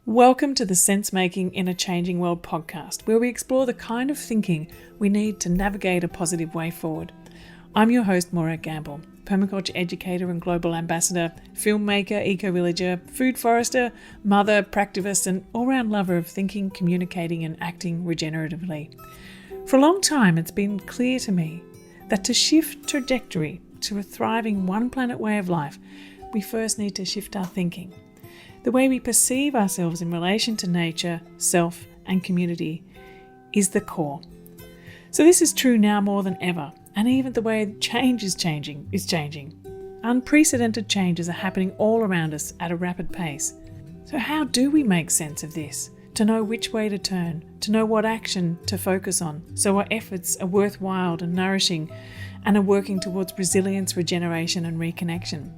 Welcome to the Sense Making in a Changing World podcast, where we explore the kind of thinking we need to navigate a positive way forward. I'm your host, Maura Gamble, permaculture educator and global ambassador, filmmaker, eco-villager, food forester, mother, practivist, and all-round lover of thinking, communicating, and acting regeneratively. For a long time, it's been clear to me that to shift trajectory to a thriving one planet way of life, we first need to shift our thinking. The way we perceive ourselves in relation to nature, self, and community is the core. So this is true now more than ever, and even the way change is changing. Unprecedented changes are happening all around us at a rapid pace. So how do we make sense of this? To know which way to turn, to know what action to focus on, so our efforts are worthwhile and nourishing and are working towards resilience, regeneration, and reconnection.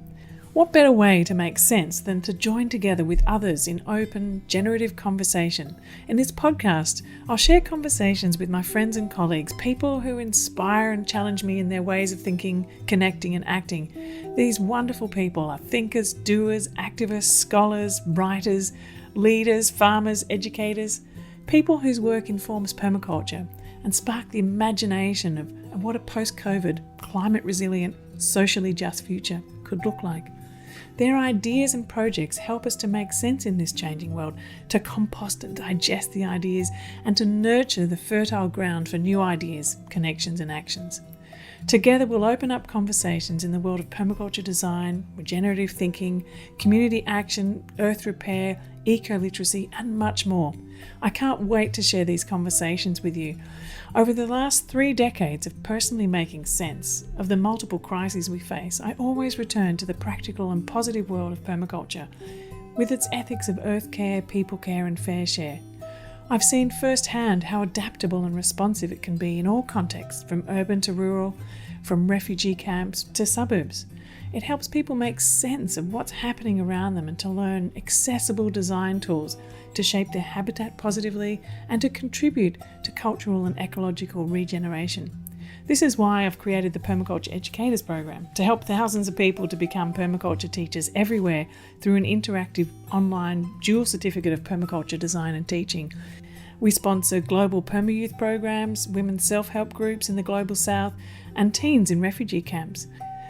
What better way to make sense than to join together with others in open, generative conversation? In this podcast, I'll share conversations with my friends and colleagues, people who inspire and challenge me in their ways of thinking, connecting, and acting. These wonderful people are thinkers, doers, activists, scholars, writers, leaders, farmers, educators, people whose work informs permaculture and spark the imagination of what a post-COVID, climate-resilient, socially just future could look like. Their ideas and projects help us to make sense in this changing world, to compost and digest the ideas, and to nurture the fertile ground for new ideas, connections, and actions. Together, we'll open up conversations in the world of permaculture design, regenerative thinking, community action, earth repair, eco-literacy, and much more. I can't wait to share these conversations with you. Over the last 3 decades of personally making sense of the multiple crises we face, I always return to the practical and positive world of permaculture, with its ethics of earth care, people care, and fair share. I've seen firsthand how adaptable and responsive it can be in all contexts, from urban to rural, from refugee camps to suburbs. It helps people make sense of what's happening around them and to learn accessible design tools to shape their habitat positively and to contribute to cultural and ecological regeneration. This is why I've created the Permaculture Educators Program, to help thousands of people to become permaculture teachers everywhere through an interactive online dual certificate of permaculture design and teaching. We sponsor global perma-youth programs, women's self-help groups in the Global South, and teens in refugee camps.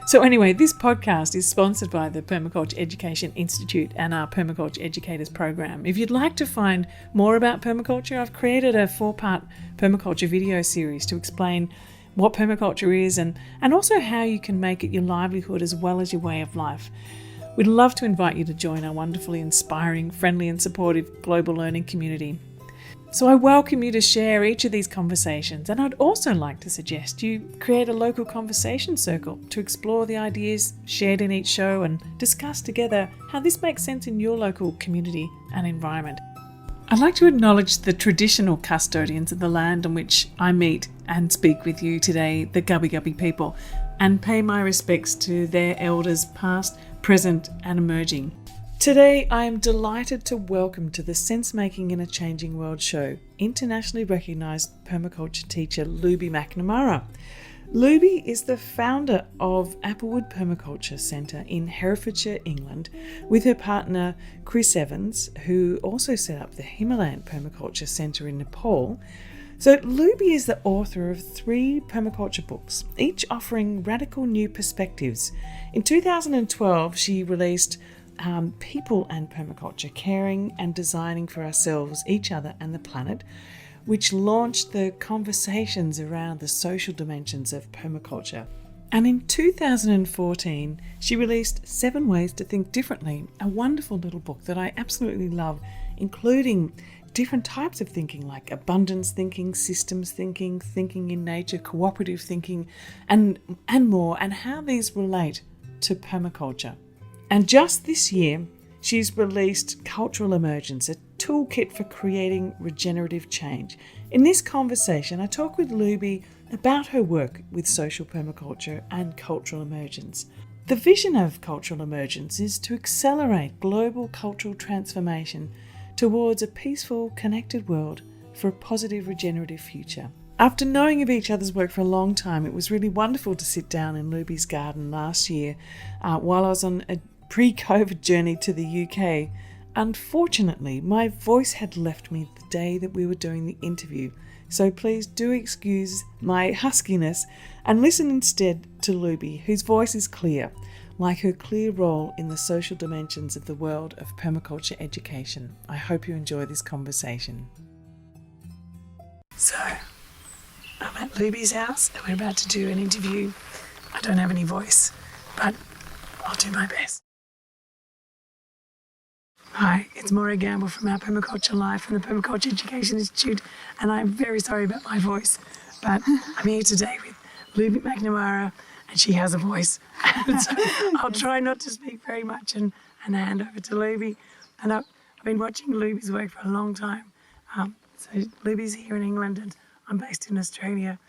So anyway, this podcast is sponsored by the Permaculture Education Institute and our Permaculture Educators Program. If you'd like to find more about permaculture, I've created a 4-part permaculture video series to explain what permaculture is and also how you can make it your livelihood as well as your way of life. We'd love to invite you to join our wonderfully inspiring, friendly and supportive global learning community. So I welcome you to share each of these conversations, and I'd also like to suggest you create a local conversation circle to explore the ideas shared in each show and discuss together how this makes sense in your local community and environment. I'd like to acknowledge the traditional custodians of the land on which I meet and speak with you today, the Gubbi Gubbi people, and pay my respects to their elders past, present and emerging. Today, I am delighted to welcome to the Sense Making in a Changing World show internationally recognised permaculture teacher Luby McNamara. Luby is the founder of Applewood Permaculture Centre in Herefordshire, England, with her partner Chris Evans, who also set up the Himalayan Permaculture Centre in Nepal. So Luby is the author of 3 permaculture books, each offering radical new perspectives. In 2012, she released People and Permaculture, Caring and Designing for Ourselves, Each Other and the Planet, which launched the conversations around the social dimensions of permaculture. And in 2014, she released 7 Ways to Think Differently, a wonderful little book that I absolutely love, including different types of thinking like abundance thinking, systems thinking, thinking in nature, cooperative thinking, and more, and how these relate to permaculture. And just this year, she's released Cultural Emergence, a toolkit for creating regenerative change. In this conversation, I talk with Luby about her work with social permaculture and cultural emergence. The vision of Cultural Emergence is to accelerate global cultural transformation towards a peaceful, connected world for a positive, regenerative future. After knowing of each other's work for a long time, it was really wonderful to sit down in Luby's garden last year while I was on a pre-COVID journey to the UK. Unfortunately, my voice had left me the day that we were doing the interview, so please do excuse my huskiness and listen instead to Luby, whose voice is clear, like her clear role in the social dimensions of the world of permaculture education. I hope you enjoy this conversation. So, I'm at Luby's house and we're about to do an interview. I don't have any voice, but I'll do my best. Hi, it's Maura Gamble from Our Permaculture Life and the Permaculture Education Institute, and I'm very sorry about my voice, but I'm here today with Luby McNamara, and she has a voice. So I'll try not to speak very much and hand over to Luby. And I've been watching Luby's work for a long time. So Luby's here in England and I'm based in Australia,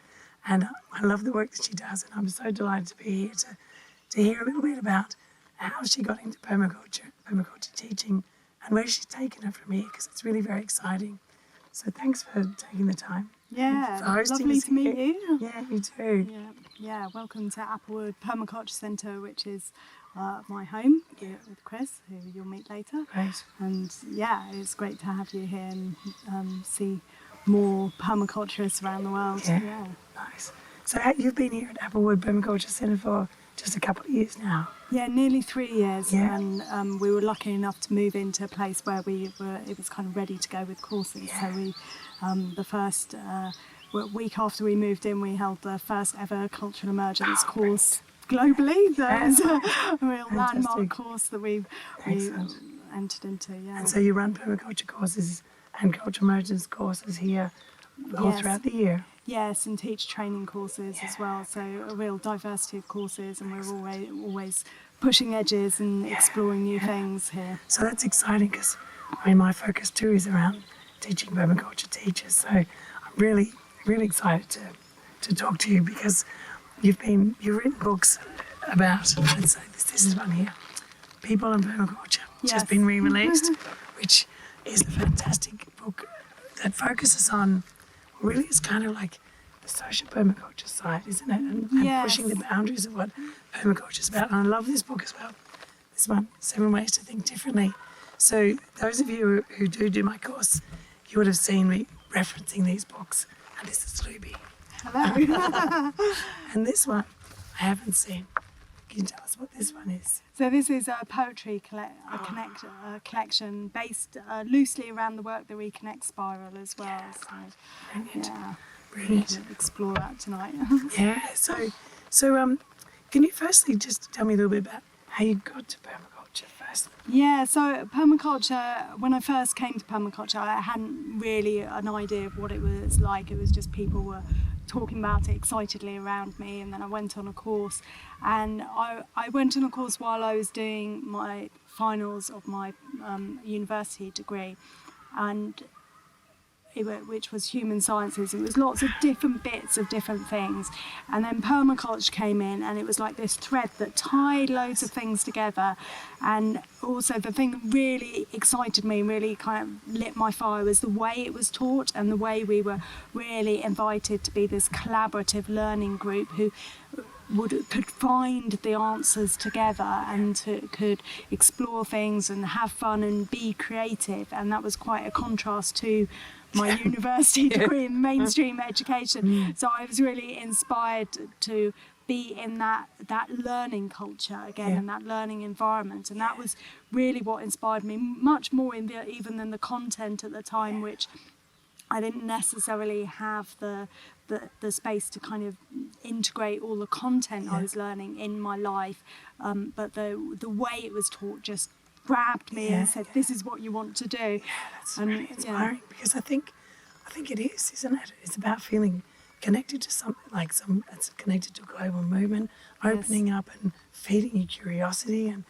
and I love the work that she does, and I'm so delighted to be here to hear a little bit about how she got into permaculture teaching, and where she's taken it from here, because it's really very exciting. So thanks for taking the time. Yeah, hosting lovely us to meet here. you. Yeah, you too. Yeah. Welcome to Applewood Permaculture Centre, which is my home with Chris, who you'll meet later. Great. And yeah, it's great to have you here and see more permaculturists around the world. Yeah. Nice. So you've been here at Applewood Permaculture Centre for just a couple of years now. Yeah, nearly 3 years, Yeah. and we were lucky enough to move into a place where it was kind of ready to go with courses. Yeah. So we, the first week after we moved in, we held the first ever cultural emergence course globally. That was a real landmark course that we entered into. Yeah. And so you run permaculture courses and cultural emergence courses here all throughout the year. Yes, and teach training courses as well. So a real diversity of courses, and we're always pushing edges and exploring new things here. So that's exciting, because my focus too is around teaching permaculture teachers. So I'm really, really excited to talk to you, because you've written books about, let's say this is one here, People and Permaculture, which has been re-released, which is a fantastic book that focuses on, really it's kind of like the social permaculture side, isn't it? And pushing the boundaries of what permaculture is about. And I love this book as well. This one, 7 Ways to Think Differently. So those of you who do my course, you would have seen me referencing these books. And this is Luby. Hello. And this one I haven't seen. Can you tell us what this one is? So this is a poetry collection based loosely around the work that Reconnect Spiral as well. Yeah, so, brilliant. Yeah, Brilliant. we'll explore that tonight. Yeah. So can you firstly just tell me a little bit about how you got to permaculture first? Yeah, so permaculture, when I first came to permaculture, I hadn't really an idea of what it was like. It was just people were talking about it excitedly around me, and then I went on a course, and I went on a course while I was doing my finals of my university degree, and which was human sciences. It was lots of different bits of different things, and then permaculture came in, and it was like this thread that tied loads of things together. And also the thing that really excited me, really kind of lit my fire, was the way it was taught, and the way we were really invited to be this collaborative learning group who could find the answers together and could explore things and have fun and be creative. And that was quite a contrast to my university degree in mainstream education. So I was really inspired to be in that learning culture again, and that learning environment. And that was really what inspired me, much more even than the content at the time, which I didn't necessarily have the space to kind of integrate all the content I was learning in my life, but the way it was taught just grabbed me and said, "This is what you want to do." Yeah, that's really inspiring, because I think it is, isn't it? It's about feeling connected to something, it's connected to a global movement, opening up and feeding your curiosity, and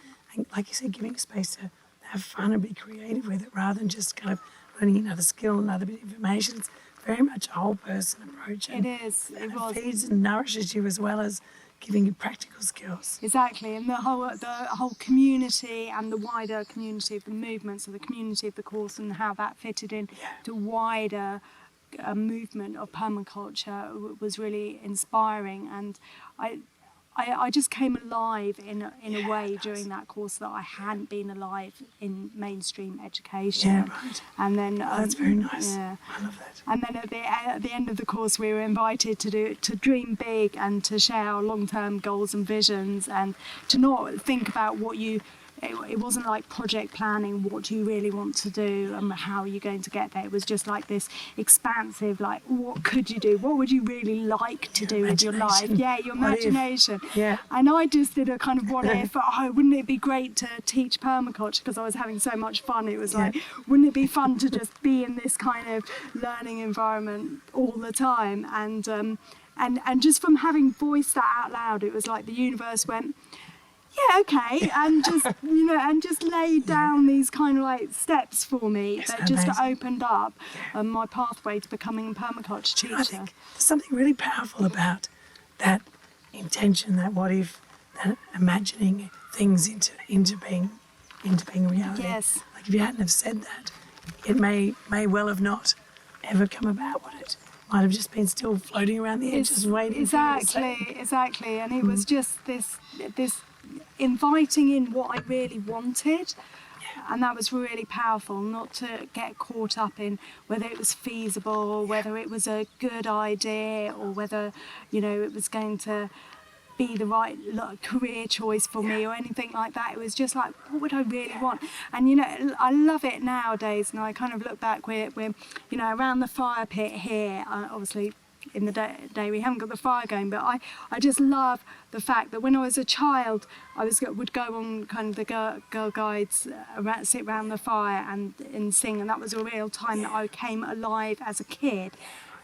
like you said, giving space to have fun and be creative with it, rather than just kind of learning another skill, another bit of information. It's very much a whole person approach. It is. It feeds and nourishes you, as well as giving you practical skills. Exactly, and the whole community and the wider community of the movement, so the community of the course and how that fitted in to wider movement of permaculture was really inspiring. And I just came alive in a way during that course that I hadn't been alive in mainstream education. Yeah, right. And then That's very nice. Yeah. I love that. And then at the end of the course, we were invited to dream big and to share our long-term goals and visions, and to not think about what you. It wasn't like project planning, what do you really want to do and how are you going to get there. It was just like this expansive, like, what could you do? What would you really like to do with your life? Yeah, your imagination. Yeah. And I just did a kind of what if, wouldn't it be great to teach permaculture, because I was having so much fun. It was like, wouldn't it be fun to just be in this kind of learning environment all the time? And just from having voiced that out loud, it was like the universe went, yeah, okay, and just and just laid down these kind of like steps for me that just opened up my pathway to becoming a permaculture teacher. I think there's something really powerful about that intention, that what if, that imagining things into being reality. Yes. Like if you hadn't have said that, it may well have not ever come about. What it might have just been still floating around the edge, just waiting. Exactly, and it was just this inviting in what I really wanted, and that was really powerful. Not to get caught up in whether it was feasible, or whether it was a good idea, or whether it was going to be the right career choice for me or anything like that. It was just like, what would I really want? And I love it nowadays, and I kind of look back, we're around the fire pit here, obviously in the day we haven't got the fire going, but I just love the fact that when I was a child, I would go on kind of the girl guides, sit around the fire and sing, and that was a real time that I came alive as a kid.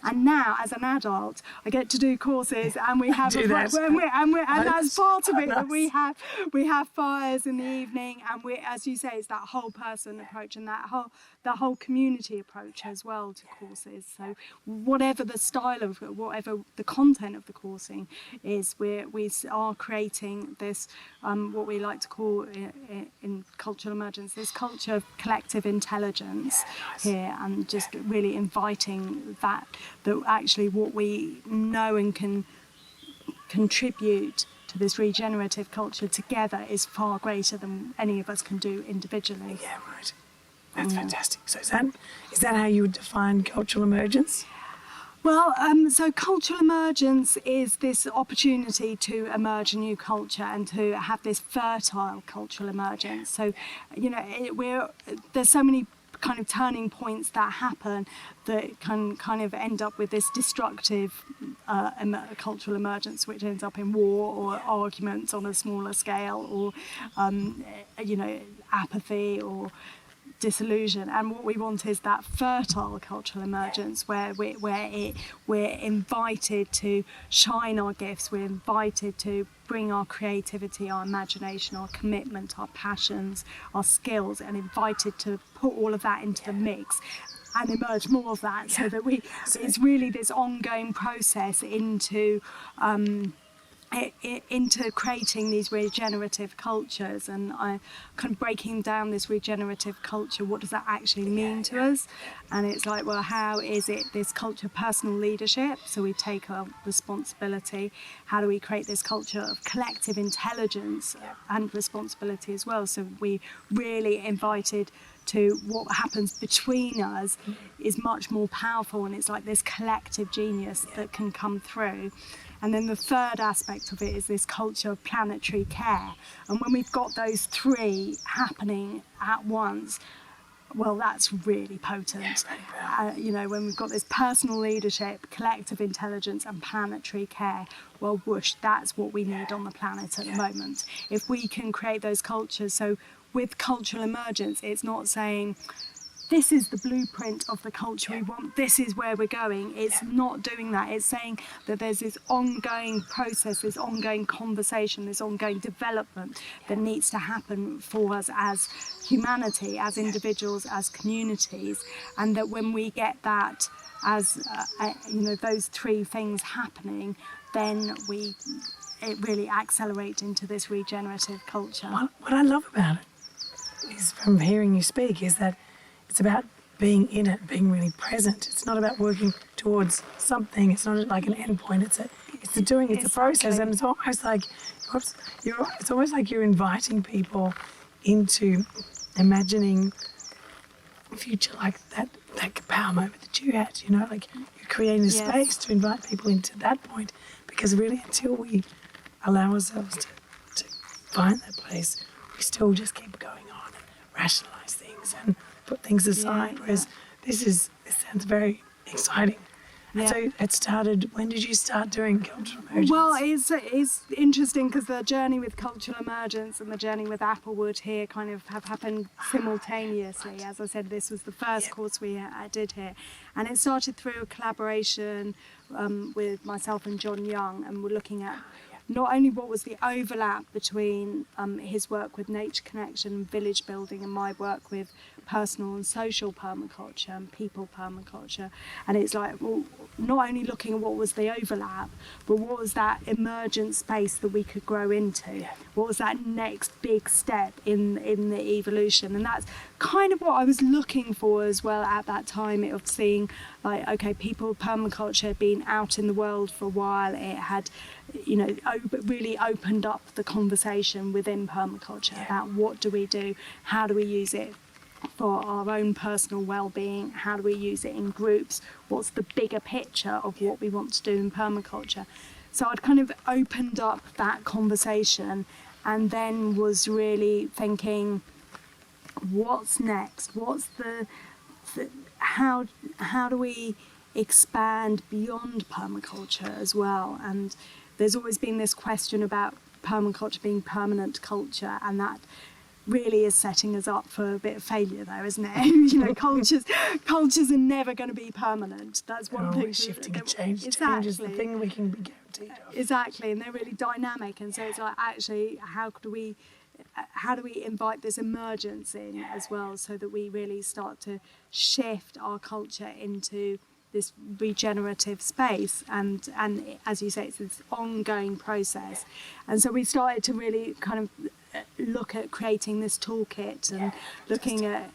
And now, as an adult, I get to do courses, and we have and that's part of it. That we have fires in the evening, and as you say, it's that whole person approach and that whole community approach as well to courses. So whatever the style of, whatever the content of the coursing is, we are creating this what we like to call in cultural emergence, this culture of collective intelligence here, and just really inviting that actually what we know and can contribute to this regenerative culture together is far greater than any of us can do individually. Yeah, right. That's fantastic. So is that how you would define cultural emergence? Well, so cultural emergence is this opportunity to emerge a new culture and to have this fertile cultural emergence. So, there's so many kind of turning points that happen that can kind of end up with this destructive cultural emergence, which ends up in war or arguments on a smaller scale, or apathy or disillusion. And what we want is that fertile cultural emergence where we're invited to shine our gifts, we're invited to bring our creativity, our imagination, our commitment, our passions, our skills, and invited to put all of that into the mix and emerge more of that, so that it's really this ongoing process into creating these regenerative cultures. And I kind of breaking down this regenerative culture, what does that actually mean to us? And it's like, well, how is it this culture of personal leadership, so we take our responsibility? How do we create this culture of collective intelligence and responsibility as well, so we really invited to what happens between us is much more powerful, and it's like this collective genius that can come through. And then the third aspect of it is this culture of planetary care. And when we've got those three happening at once, well, that's really potent. When we've got this personal leadership, collective intelligence, and planetary care, well, whoosh, that's what we need on the planet at the moment. If we can create those cultures, so with cultural emergence, it's not saying, this is the blueprint of the culture we want, this is where we're going. It's not doing that. It's saying that there's this ongoing process, this ongoing conversation, this ongoing development that needs to happen for us as humanity, as individuals, as communities. And that when we get that as, those three things happening, then it really accelerates into this regenerative culture. What I love about it is, from hearing you speak, is that it's about being in it, being really present. It's not about working towards something. It's not like an end point. It's It's the doing, it's the process, and it's almost like you're inviting people into imagining a future like that power moment that you had, like you're creating a space to invite people into that point, because really until we allow ourselves to find that place, we still just keep going on and rationalise things and put things aside, whereas this sounds very exciting. Yeah. So it started, when did you start doing cultural emergence? Well, it's interesting because the journey with cultural emergence and the journey with Applewood here kind of have happened simultaneously. Right. As I said, this was the first course we did here. And it started through a collaboration with myself and John Young, and we're looking at not only what was the overlap between his work with nature connection and village building and my work with personal and social permaculture and people permaculture, and it's like, well, not only looking at what was the overlap, but what was that emergent space that we could grow into, what was that next big step in the evolution. And that's kind of what I was looking for as well at that time, of seeing like, okay, people permaculture had been out in the world for a while, it had really opened up the conversation within permaculture about what do we do, how do we use it for our own personal well-being, how do we use it in groups, what's the bigger picture of what we want to do in permaculture. So I'd kind of opened up that conversation, and then was really thinking, what's next, what's how do we expand beyond permaculture as well. And there's always been this question about permaculture being permanent culture, and that really is setting us up for a bit of failure there, isn't it? Cultures are never going to be permanent. That's one thing. Shifting and change. Change is the thing we can be guaranteed of. Exactly, and they're really dynamic, and so it's like, actually, how do we invite this emergence in as well, so that we really start to shift our culture into this regenerative space, and as you say, it's this ongoing process. And so we started to really kind of look at creating this toolkit and looking at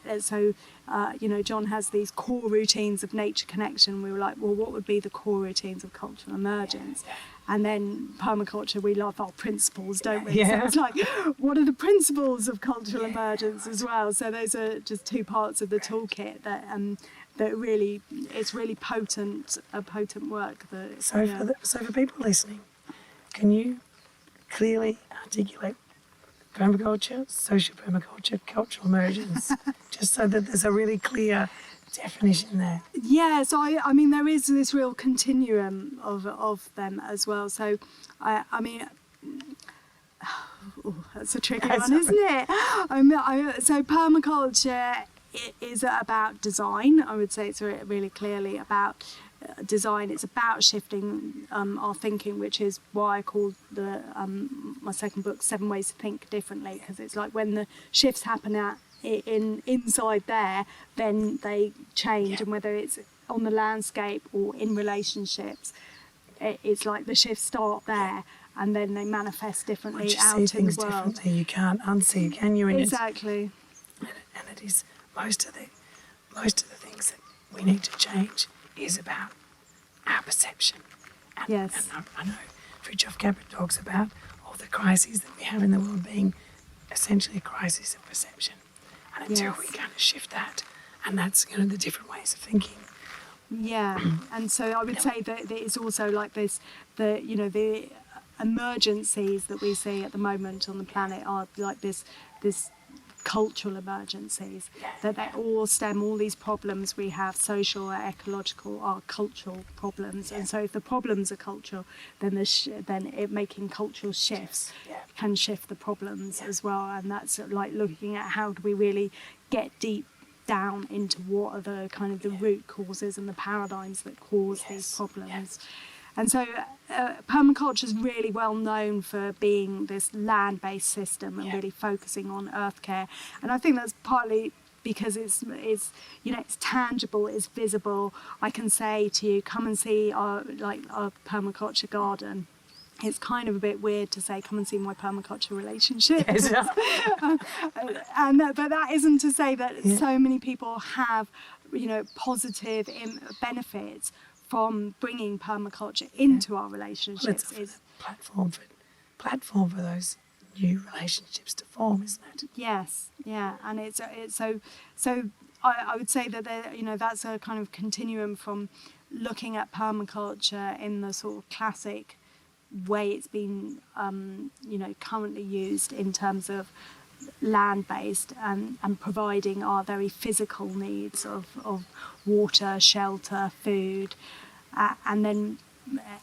John has these core routines of nature connection. We were like, well, what would be the core routines of cultural emergence? And then permaculture, we love our principles, don't we? So it's like, what are the principles of cultural emergence as well? So those are just two parts of the toolkit that really, it's really potent work. So for people listening, can you clearly articulate permaculture, social permaculture, cultural emergence, just so that there's a really clear definition there? Yeah, so I mean there is this real continuum of them as well. So I mean, that's a tricky one, isn't it? So permaculture is about design. I would say it's really clearly about design. It's about shifting our thinking, which is why I called my second book 7 Ways to Think Differently, because it's like when the shifts happen inside there, then they change, and whether it's on the landscape or in relationships, it's like the shifts start there and then they manifest differently out in the world. Once you see things differently, you can't unsee, can you? Exactly. And it is most of the things that we need to change is about our perception. And I know Fritjof Capra talks about all the crises that we have in the world being essentially a crisis of perception. And until we kind of shift that, and that's the different ways of thinking. Yeah, and so I would say that it's also like this, the emergencies that we see at the moment on the planet are like this cultural emergencies, that they all stem, all these problems we have, social or ecological, are cultural problems. And so if the problems are cultural, then making cultural shifts can shift the problems as well. And that's like looking at how do we really get deep down into what are the kind of the root causes and the paradigms that cause these problems. And so permaculture is really well known for being this land-based system and really focusing on earth care. And I think that's partly because it's tangible, it's visible. I can say to you, come and see our permaculture garden. It's kind of a bit weird to say, come and see my permaculture relationship. But that isn't to say that so many people have, positive benefits from bringing permaculture into our relationships Well, it's a platform for those new relationships to form, isn't it? Yes, yeah, and it's so. I would say that that's a kind of continuum from looking at permaculture in the sort of classic way it's been currently used in terms of land-based and providing our very physical needs of water, shelter, food, and then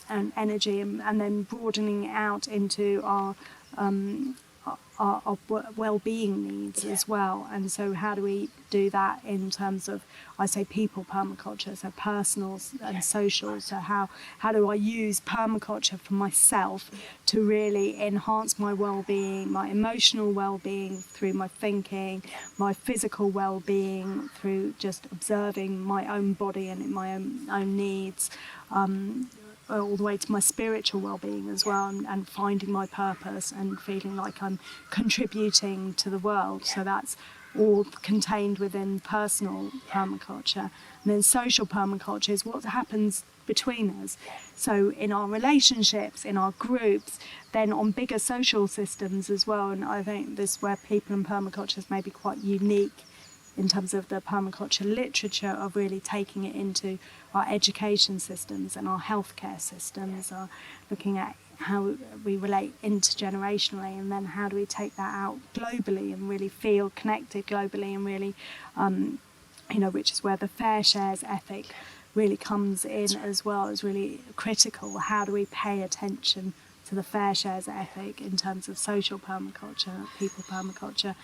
and energy, and then broadening it out into our well-being needs as well. And so how do we do that in terms of, I say, people permaculture, so personal and social. So how do I use permaculture for myself to really enhance my well-being, my emotional well-being through my thinking, my physical well-being through just observing my own body and my own needs, all the way to my spiritual well-being as well, and finding my purpose and feeling like I'm contributing to the world. So that's all contained within personal permaculture. And then social permaculture is what happens between us. So in our relationships, in our groups, then on bigger social systems as well. And I think this is where people and permaculture is maybe quite unique in terms of the permaculture literature, of really taking it into our education systems and our healthcare systems, or looking at how we relate intergenerationally, and then how do we take that out globally and really feel connected globally, and really, which is where the fair shares ethic really comes in as well, is really critical. How do we pay attention to the fair shares ethic in terms of social permaculture, people permaculture?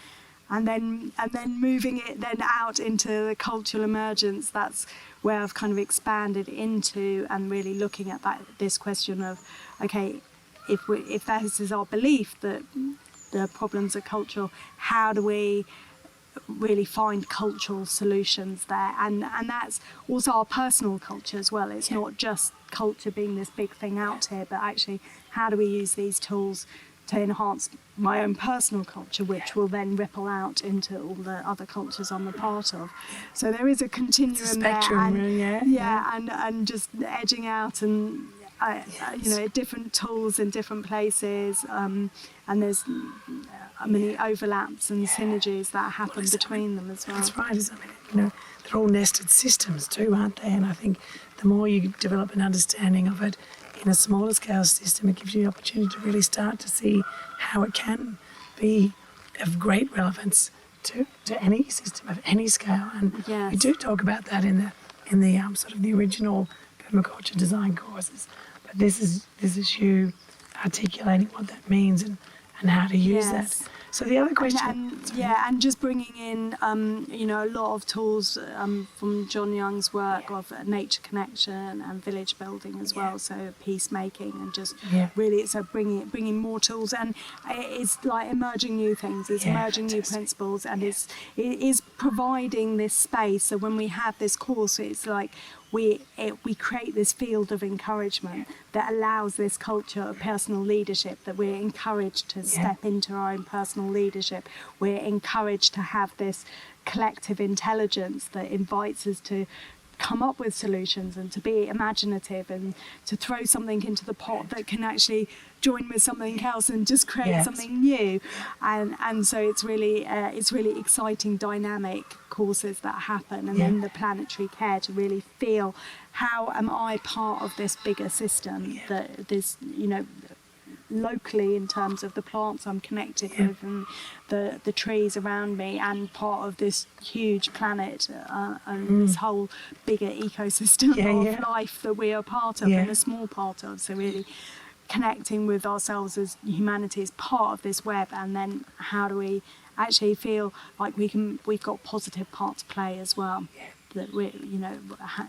And then moving it then out into the cultural emergence. That's where I've kind of expanded into, and really looking at this question of, okay, if that is our belief that the problems are cultural, how do we really find cultural solutions there? And that's also our personal culture as well. It's not just culture being this big thing out here, but actually how do we use these tools to enhance my own personal culture, which will then ripple out into all the other cultures I'm a part of. So there is a continuum spectrum, there, and just edging out, and different tools in different places, and there's many overlaps and synergies that happen between them as well. That's right, isn't it? They're all nested systems too, aren't they? And I think the more you develop an understanding of it in a smaller scale system, it gives you the opportunity to really start to see how it can be of great relevance to any system of any scale. And we do talk about that in the sort of the original permaculture design courses. But this is you articulating what that means and how to use that. So the other question, and just bringing in a lot of tools from John Young's work of nature connection and village building as well. So peacemaking, and just really bringing more tools, and it's like emerging new things, it's emerging new principles, and it is providing this space. So when we have this course, it's like we create this field of encouragement that allows this culture of personal leadership, that we're encouraged to step into our own personal leadership. We're encouraged to have this collective intelligence that invites us to come up with solutions and to be imaginative and to throw something into the pot that can actually join with something else and just create something new. And so it's really exciting, dynamic courses that happen, and then the planetary care to really feel, how am I part of this bigger system, that this, locally in terms of the plants I'm connected with and the trees around me, and part of this huge planet and this whole bigger ecosystem of life that we are part of and a small part of. So really connecting with ourselves as humanity as part of this web, and then how do we actually feel like we've got a positive part to play as well. That we,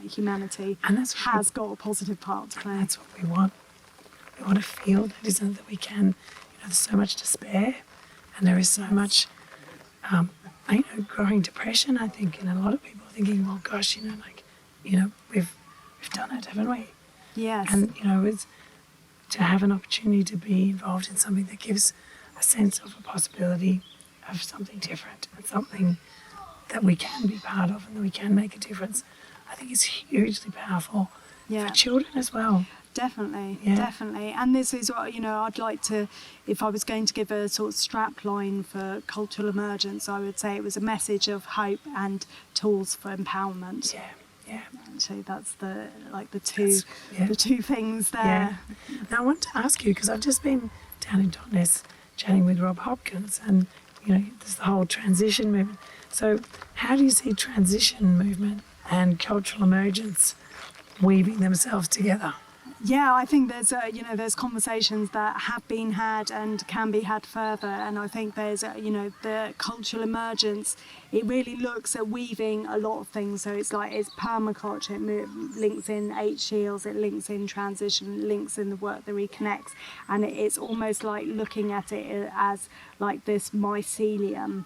humanity has got a positive part to play. That's what we want. We want to feel that, isn't it, that we can, there's so much despair, and there is so much, growing depression, I think, and a lot of people thinking, well, gosh, we've done it, haven't we? Yes. And, it's to have an opportunity to be involved in something that gives a sense of a possibility of something different, and something that we can be part of, and that we can make a difference. I think is hugely powerful Yeah. for children as well. Definitely, Yeah. definitely. And this is what, I'd like to, if I was going to give a sort of strap line for cultural emergence, I would say it was a message of hope and tools for empowerment. Yeah, yeah. So that's the Yeah. the two things there. Yeah. Now I want to ask you, because I've just been down in Totnes chatting with Rob Hopkins, and there's the whole transition movement. So how do you see transition movement and cultural emergence weaving themselves together? Yeah, I think there's conversations that have been had and can be had further, and I think there's the cultural emergence. It really looks at weaving a lot of things. So it's permaculture. It links in Eight Shields, it links in transition, it links in the work that reconnects, and it's almost like looking at it as like this mycelium,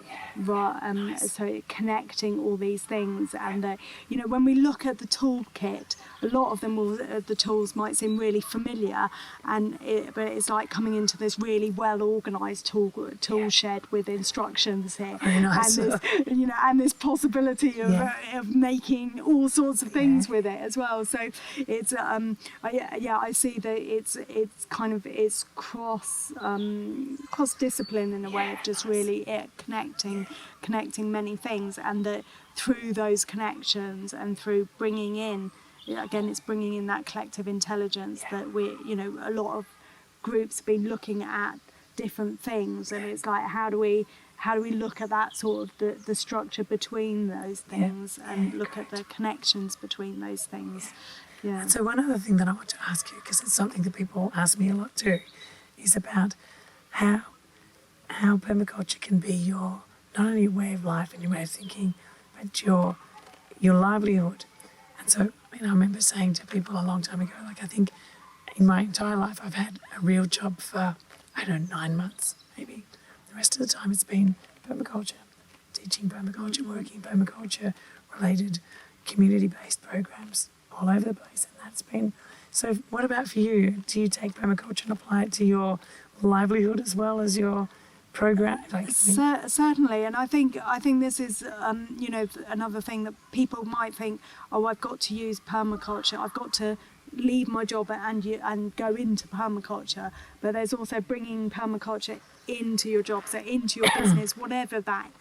so connecting all these things. And when we look at the toolkit, a lot of them the tools might seem really familiar, but it's like coming into this really well organised tool shed with instructions here. Very nice. And this possibility of making all sorts of things with it as well. So it's I see that it's kind of cross discipline in a way of just really connecting many things, and that through those connections and through bringing in, again, it's bringing in that collective intelligence that a lot of groups have been looking at different things, and it's like how do we look at that sort of the structure between those things and look at the connections between those things. Yeah. So one other thing that I want to ask you, because it's something that people ask me a lot too, is about how permaculture can be your, not only your way of life and your way of thinking, but your livelihood. And so, I remember saying to people a long time ago, I think in my entire life I've had a real job for, 9 months maybe. The rest of the time it's been permaculture, teaching permaculture, working permaculture related community-based programs all over the place. And that's been, so what about for you? Do you take permaculture and apply it to your livelihood as well as your program? Certainly, and I think this is another thing that people might think, oh, I've got to use permaculture, I've got to leave my job and go into permaculture. But there's also bringing permaculture into your job, so into your business, whatever that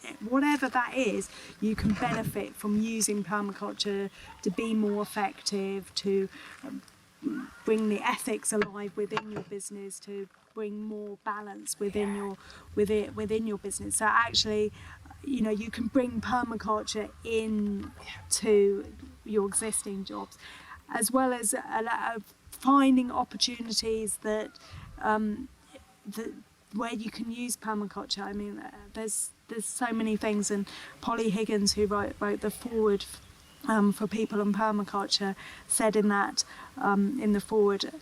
is, you can benefit from using permaculture to be more effective, to bring the ethics alive within your business, to bring more balance within your business. So actually, you can bring permaculture into your existing jobs, as well as finding opportunities that where you can use permaculture. I mean, there's so many things, and Polly Higgins, who wrote the foreword for People and Permaculture, said in the foreword,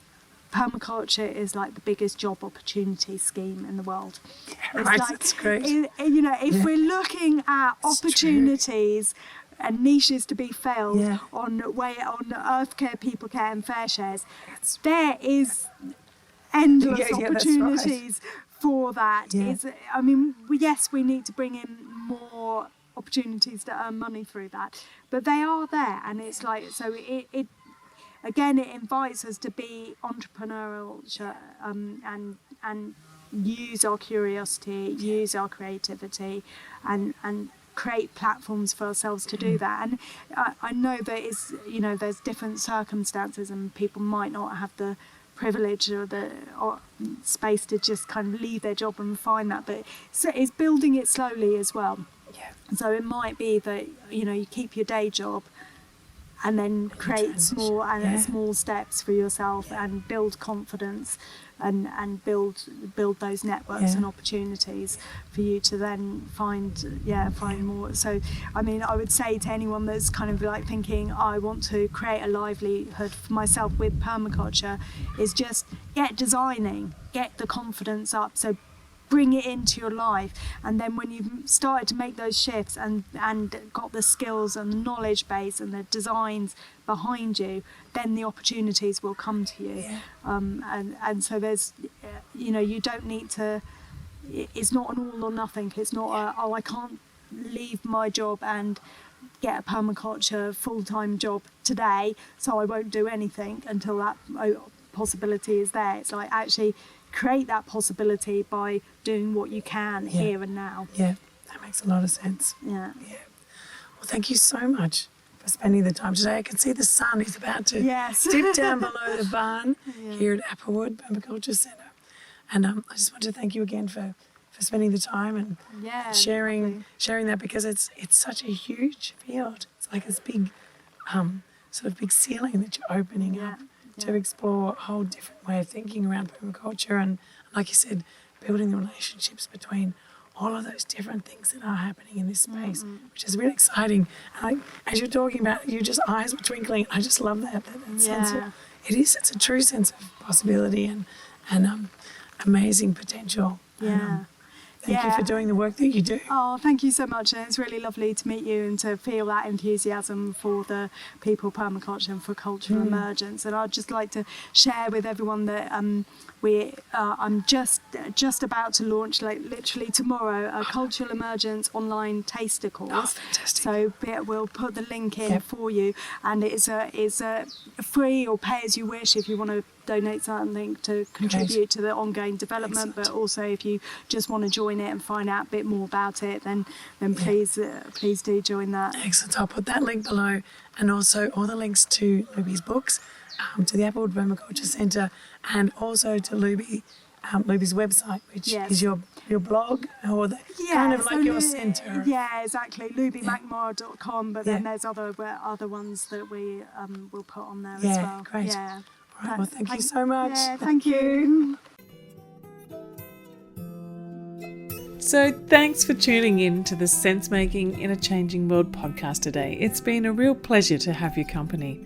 permaculture is like the biggest job opportunity scheme in the world. That's great. If we're looking at opportunities and niches to be filled on Earth Care, People Care and Fair Shares, there is endless opportunities for that. Yes, we need to bring in more opportunities to earn money through that, but they are there, and it's like, so it again, it invites us to be entrepreneurial and use our curiosity, use our creativity, and create platforms for ourselves to do that. And I know that there's different circumstances, and people might not have the privilege or the space to just kind of leave their job and find that, but it's building it slowly as well. So it might be that you keep your day job and then create small steps for yourself and build confidence and build those networks and opportunities for you to then find more. So I mean, I would say to anyone that's kind of like thinking, I want to create a livelihood for myself with permaculture, is just get designing, get the confidence up, so bring it into your life, and then when you've started to make those shifts and got the skills and the knowledge base and the designs behind you, then the opportunities will come to you. And so there's you don't need to, it's not an all or nothing. It's not I can't leave my job and get a permaculture full-time job today, so I won't do anything until that possibility is there. It's like actually create that possibility by doing what you can here and now. Yeah, that makes a lot of sense. Yeah. Well, thank you so much for spending the time today. I can see the sun is about to dip down below the barn here at Applewood Permaculture Centre. And I just want to thank you again for spending the time and sharing that, because it's such a huge field. It's like this big sort of big ceiling that you're opening up to explore a whole different way of thinking around permaculture, and like you said, building the relationships between all of those different things that are happening in this space, which is really exciting. And as you're talking about it, your just eyes were twinkling. I just love that sense of, it's a true sense of possibility and amazing potential. And, thank you for doing the work that you do. Oh, thank you so much. And it's really lovely to meet you and to feel that enthusiasm for the people permaculture and for cultural emergence. And I'd just like to share with everyone that I'm just about to launch, like literally tomorrow, a cultural emergence online taster course. Oh, fantastic. So we'll put the link in for you, and it's a free or pay as you wish if you want to donate something to contribute to the ongoing development. Excellent. But also if you just want to join it and find out a bit more about it, then please do join that. Excellent. I'll put that link below, and also all the links to Luby's books, to the Applewood Permaculture Centre, and also to Luby's website, which is your blog, or kind of like your centre. Yeah, exactly. LubyMcMorrow.com, but then there's other ones that we will put on there as well. Yeah, great. Yeah. All right, well, thank you so much. Yeah, thank you. So thanks for tuning in to the Sense Making in a Changing World podcast today. It's been a real pleasure to have your company.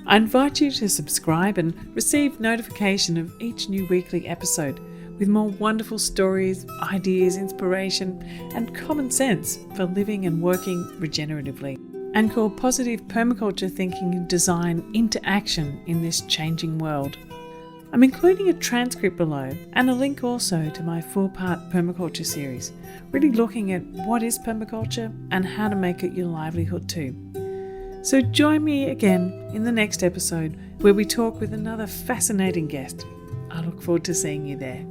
I invite you to subscribe and receive notification of each new weekly episode with more wonderful stories, ideas, inspiration, and common sense for living and working regeneratively, and call positive permaculture thinking and design into action in this changing world. I'm including a transcript below and a link also to my 4-part permaculture series, really looking at what is permaculture and how to make it your livelihood too. So join me again in the next episode where we talk with another fascinating guest. I look forward to seeing you there.